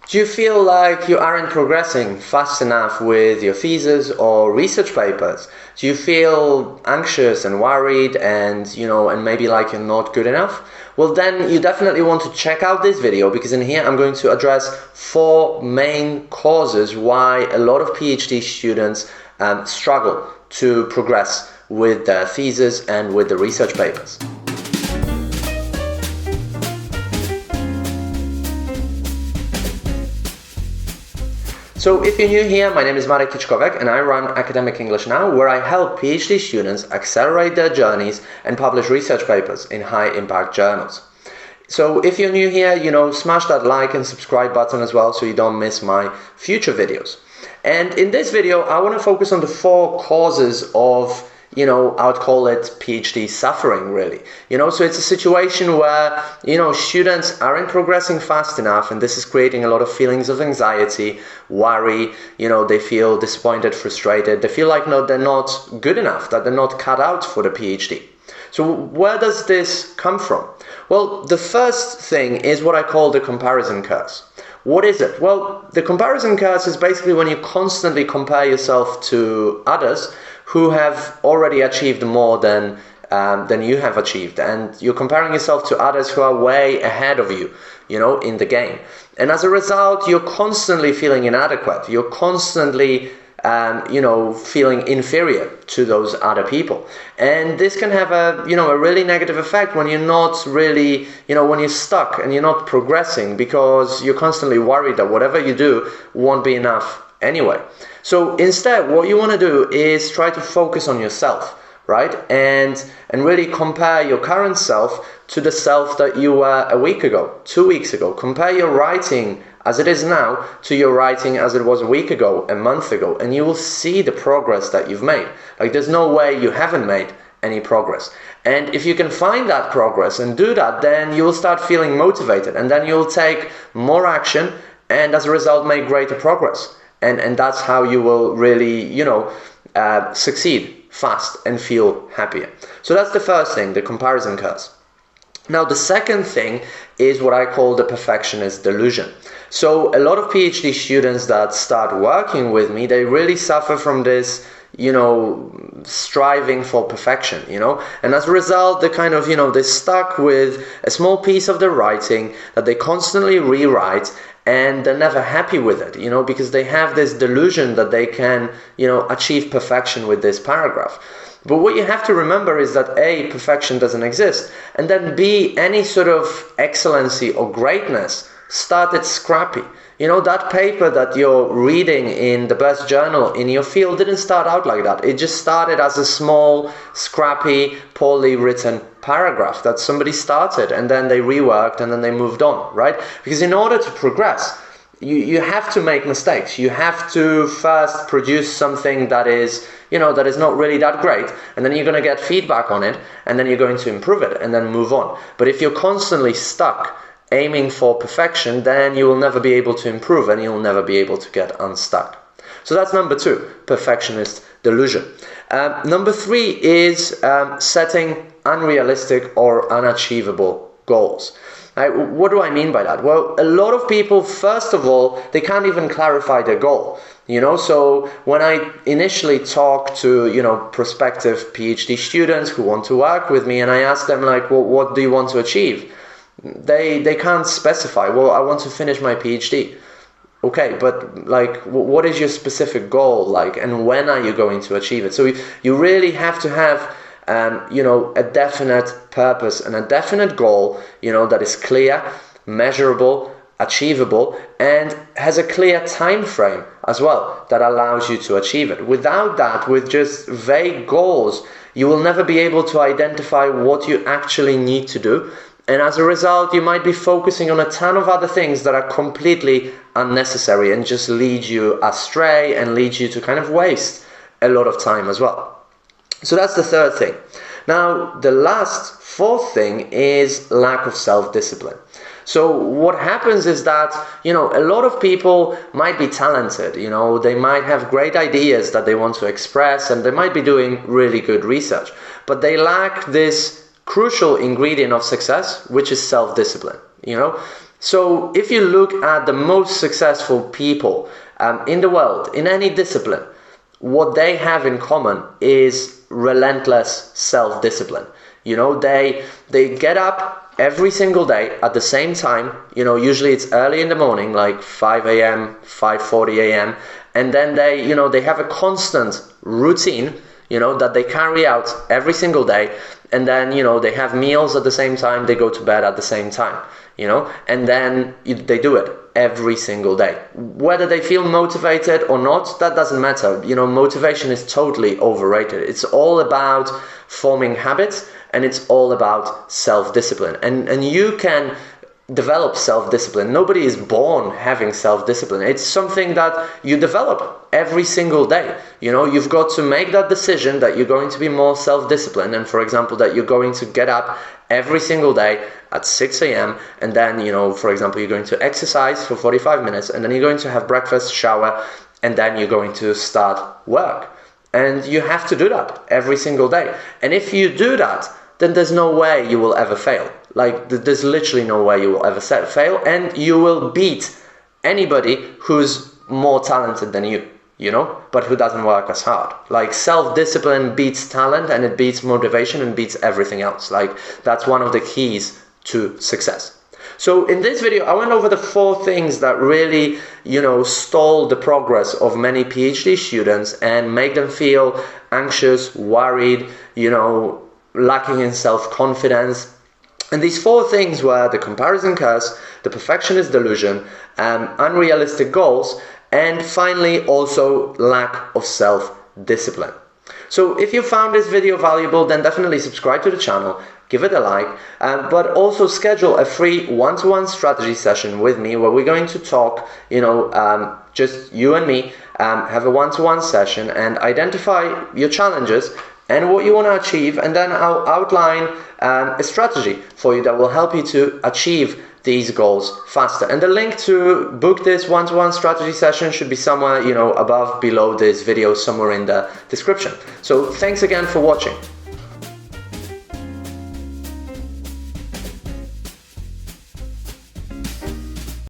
Do you feel like you aren't progressing fast enough with your thesis or research papers? Do you feel anxious and worried and, and maybe like you're not good enough? Well, then you definitely want to check out this video, because in here I'm going to address 4 main causes why a lot of PhD students struggle to progress with their thesis and with the research papers. So if you're new here, my name is Marek Kiczkowiak and I run Academic English Now, where I help PhD students accelerate their journeys and publish research papers in high-impact journals. So if you're new here, smash that like and subscribe button as well so you don't miss my future videos. And in this video, I want to focus on the 4 causes of I would call it PhD suffering, really. So it's a situation where, students aren't progressing fast enough, and this is creating a lot of feelings of anxiety, worry, they feel disappointed, frustrated, they feel like they're not good enough, that they're not cut out for the PhD. So where does this come from? Well, the first thing is what I call the comparison curse. What is it? Well, the comparison curse is basically when you constantly compare yourself to others who have already achieved more than you have achieved, and you're comparing yourself to others who are way ahead of you, in the game. And as a result, you're constantly feeling inadequate. You're constantly feeling inferior to those other people. And this can have a really negative effect when you're not really, when you're stuck and you're not progressing, because you're constantly worried that whatever you do won't be enough anyway. So instead, what you want to do is try to focus on yourself, right? And really compare your current self to the self that you were a week ago, 2 weeks ago. Compare your writing as it is now to your writing as it was a week ago, a month ago, and you will see the progress that you've made. Like, there's no way you haven't made any progress. And if you can find that progress and do that, then you will start feeling motivated, and then you'll take more action and as a result make greater progress. And that's how you will really, succeed fast and feel happier. So that's the first thing, the comparison curse. Now, the second thing is what I call the perfectionist delusion. So a lot of PhD students that start working with me, they really suffer from this, striving for perfection, and as a result, they kind of, they're stuck with a small piece of their writing that they constantly rewrite, and they're never happy with it, because they have this delusion that they can, achieve perfection with this paragraph. But what you have to remember is that A, perfection doesn't exist, and then B, any sort of excellency or greatness started scrappy. That paper that you're reading in the best journal in your field didn't start out like that. It just started as a small, scrappy, poorly written paragraph that somebody started, and then they reworked, and then they moved on, right? Because in order to progress, you have to make mistakes. You have to first produce something that is, that is not really that great, and then you're going to get feedback on it, and then you're going to improve it, and then move on. But if you're constantly stuck aiming for perfection, then you will never be able to improve, and you'll never be able to get unstuck. So that's number 2, perfectionist delusion. Number 3 is setting unrealistic or unachievable goals. What do I mean by that? Well, a lot of people, first of all, they can't even clarify their goal. So when I initially talk to, prospective PhD students who want to work with me, and I ask them like, well, what do you want to achieve? They can't specify. Well, I want to finish my PhD. Okay, but like, what is your specific goal like, and when are you going to achieve it? So you really have to have a definite purpose and a definite goal, that is clear, measurable, achievable, and has a clear time frame as well that allows you to achieve it. Without that, with just vague goals, you will never be able to identify what you actually need to do. And as a result, you might be focusing on a ton of other things that are completely unnecessary and just lead you astray and lead you to kind of waste a lot of time as well. So that's the third thing. Now, the last, 4th thing is lack of self-discipline. So what happens is that, a lot of people might be talented, they might have great ideas that they want to express, and they might be doing really good research, but they lack this crucial ingredient of success, which is self-discipline. So if you look at the most successful people in the world, in any discipline, what they have in common is relentless self-discipline. They get up every single day at the same time. Usually it's early in the morning, like 5 a.m., 5:40 a.m. And then they have a constant routine, that they carry out every single day. And then, they have meals at the same time, they go to bed at the same time, and then they do it every single day. Whether they feel motivated or not, that doesn't matter. Motivation is totally overrated. It's all about forming habits, and it's all about self-discipline. And you can develop self-discipline. Nobody is born having self-discipline. It's something that you develop every single day. You've got to make that decision that you're going to be more self-disciplined, and for example, that you're going to get up every single day at 6 a.m. and then, for example, you're going to exercise for 45 minutes, and then you're going to have breakfast, shower, and then you're going to start work. And you have to do that every single day. And if you do that, then there's no way you will ever fail. Like, there's literally no way you will ever fail, and you will beat anybody who's more talented than you, but who doesn't work as hard. Like, self-discipline beats talent, and it beats motivation, and beats everything else. Like, that's one of the keys to success. So in this video, I went over the 4 things that really, stall the progress of many PhD students and make them feel anxious, worried, lacking in self-confidence. And these 4 things were the comparison curse, the perfectionist delusion, unrealistic goals, and finally also lack of self-discipline. So if you found this video valuable, then definitely subscribe to the channel, give it a like, but also schedule a free one-to-one strategy session with me where we're going to talk, just you and me, have a one-to-one session and identify your challenges and what you want to achieve, and then I'll outline a strategy for you that will help you to achieve these goals faster. And the link to book this one-to-one strategy session should be somewhere, above, below this video, somewhere in the description. So thanks again for watching.